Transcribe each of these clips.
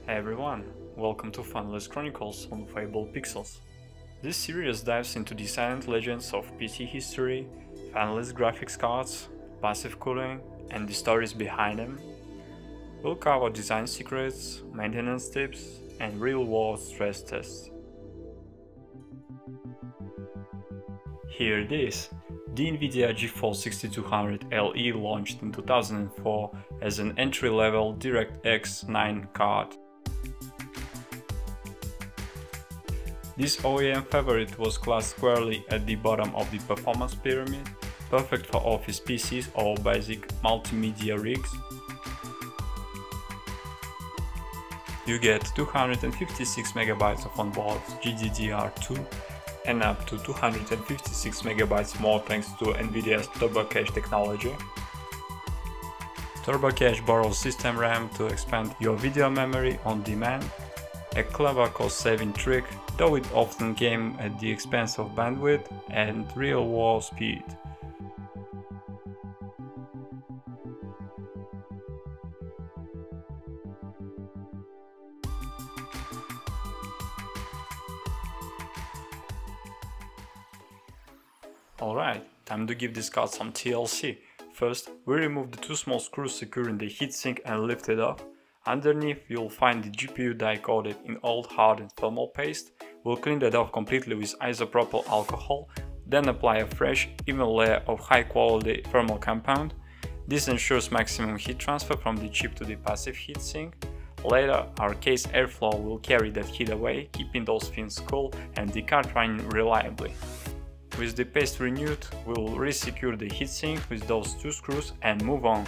Hey everyone, welcome to Fanless Chronicles on Fable Pixels. This series dives into the silent legends of PC history, fanless graphics cards, passive cooling, and the stories behind them. We'll cover design secrets, maintenance tips, and real-world stress tests. Here it is. The Nvidia GeForce 6200 LE launched in 2004 as an entry-level DirectX 9 card. This OEM favorite was classed squarely at the bottom of the performance pyramid, perfect for office PCs or basic multimedia rigs. You get 256 MB of onboard GDDR2 and up to 256 MB more thanks to Nvidia's TurboCache technology. TurboCache borrows system RAM to expand your video memory on demand, a clever cost-saving trick, though it often came at the expense of bandwidth and real-world speed. Alright, time to give this card some TLC. First, we remove the two small screws securing the heatsink and lift it up. Underneath you'll find the GPU die coated in old hardened thermal paste. We'll clean that off completely with isopropyl alcohol, then apply a fresh, even layer of high quality thermal compound. This ensures maximum heat transfer from the chip to the passive heatsink. Later, our case airflow will carry that heat away, keeping those fins cool and the card running reliably. With the paste renewed, we'll resecure the heatsink with those two screws and move on.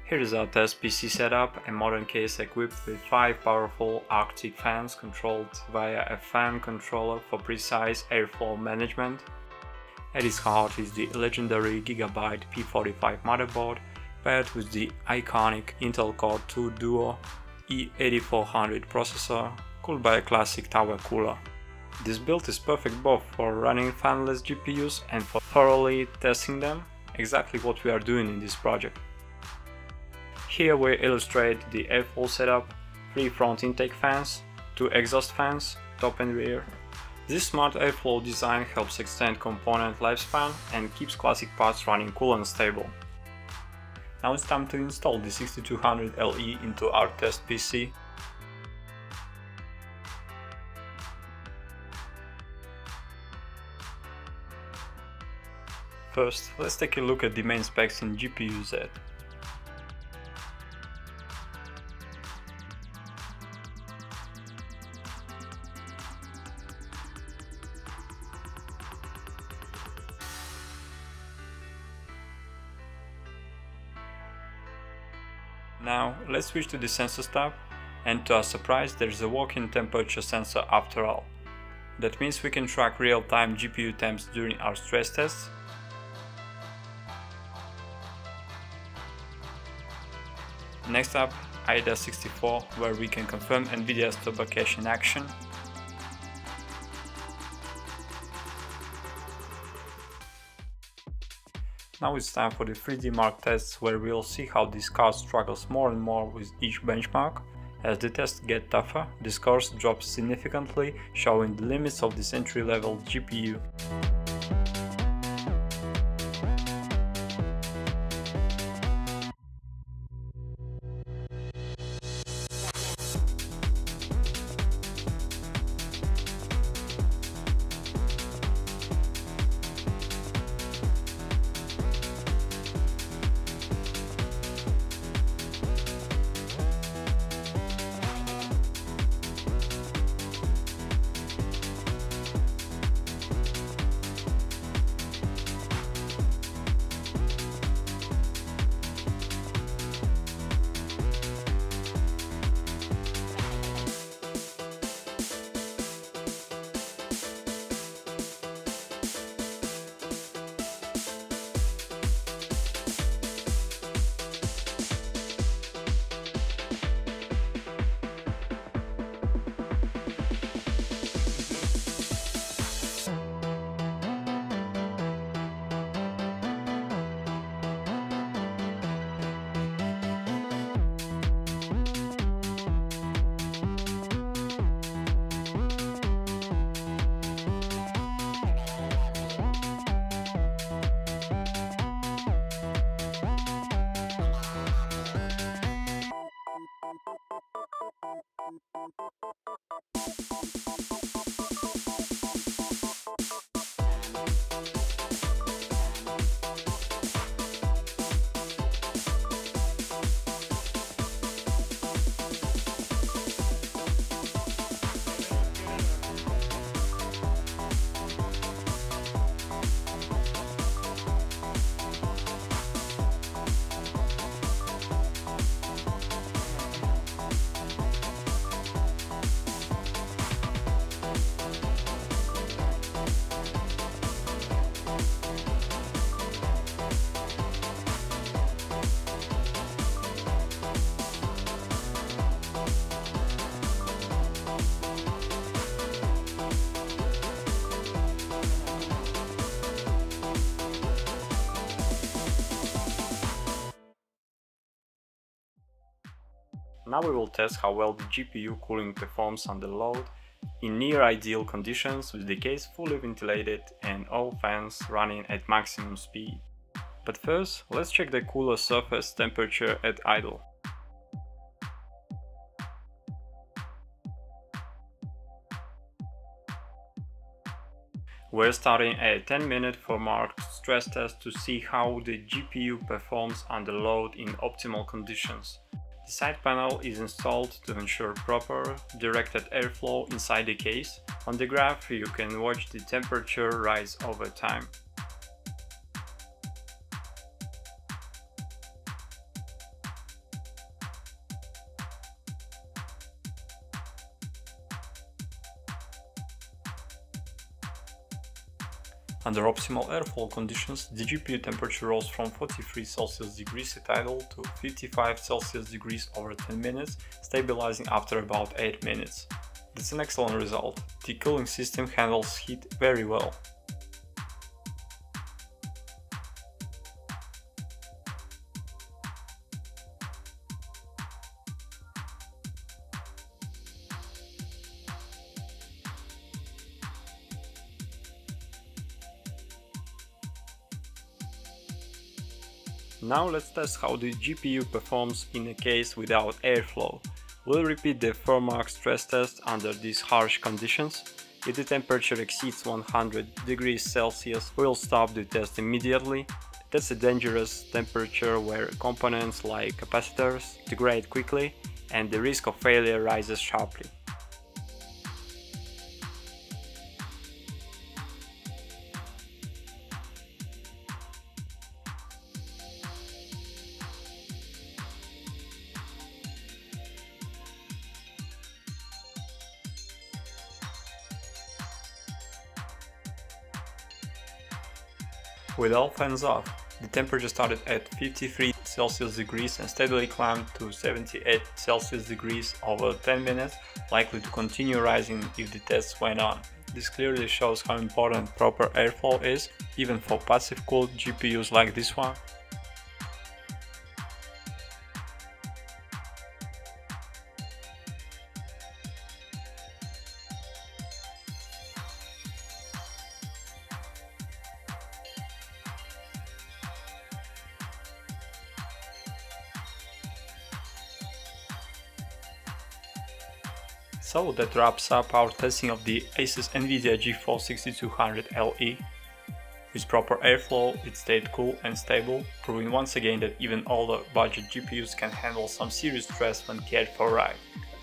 Here is our test PC setup, a modern case equipped with 5 powerful Arctic fans controlled via a fan controller for precise airflow management. At its heart is the legendary Gigabyte P45 motherboard paired with the iconic Intel Core 2 Duo E8400 processor cooled by a classic tower cooler. This build is perfect both for running fanless GPUs and for thoroughly testing them, exactly what we are doing in this project. Here we illustrate the airflow setup, 3 front intake fans, 2 exhaust fans, top and rear. This smart airflow design helps extend component lifespan and keeps classic parts running cool and stable. Now it's time to install the 6200 LE into our test PC. First, let's take a look at the main specs in GPU-Z. Now, let's switch to the Sensors tab, and to our surprise, there's a walk-in temperature sensor after all. That means we can track real-time GPU temps during our stress tests. Next up, AIDA64, where we can confirm Nvidia's TurboCache in action. Now it's time for the 3D Mark tests, where we'll see how this card struggles more and more with each benchmark. As the tests get tougher, the scores drop significantly, showing the limits of this entry-level GPU. Now we will test how well the GPU cooling performs under load in near ideal conditions with the case fully ventilated and all fans running at maximum speed. But first, let's check the cooler surface temperature at idle. We're starting a 10-minute FurMark stress test to see how the GPU performs under load in optimal conditions. The side panel is installed to ensure proper, directed airflow inside the case. On the graph you can watch the temperature rise over time. Under optimal airflow conditions, the GPU temperature rose from 43 Celsius degrees at idle to 55 Celsius degrees over 10 minutes, stabilizing after about 8 minutes. That's an excellent result. The cooling system handles heat very well. Now let's test how the GPU performs in a case without airflow. We'll repeat the FurMark stress test under these harsh conditions. If the temperature exceeds 100 degrees Celsius, we'll stop the test immediately. That's a dangerous temperature where components like capacitors degrade quickly and the risk of failure rises sharply. With all fans off, the temperature started at 53 Celsius degrees and steadily climbed to 78 Celsius degrees over 10 minutes, likely to continue rising if the tests went on. This clearly shows how important proper airflow is, even for passive cooled GPUs like this one. So that wraps up our testing of the Asus Nvidia GeForce 6200LE. With proper airflow, it stayed cool and stable, proving once again that even older budget GPUs can handle some serious stress when cared for right.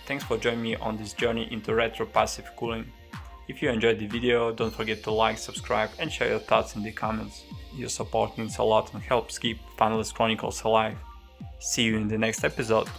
Thanks for joining me on this journey into retro passive cooling. If you enjoyed the video, don't forget to like, subscribe and share your thoughts in the comments. Your support means a lot and helps keep Fanless Chronicles alive. See you in the next episode.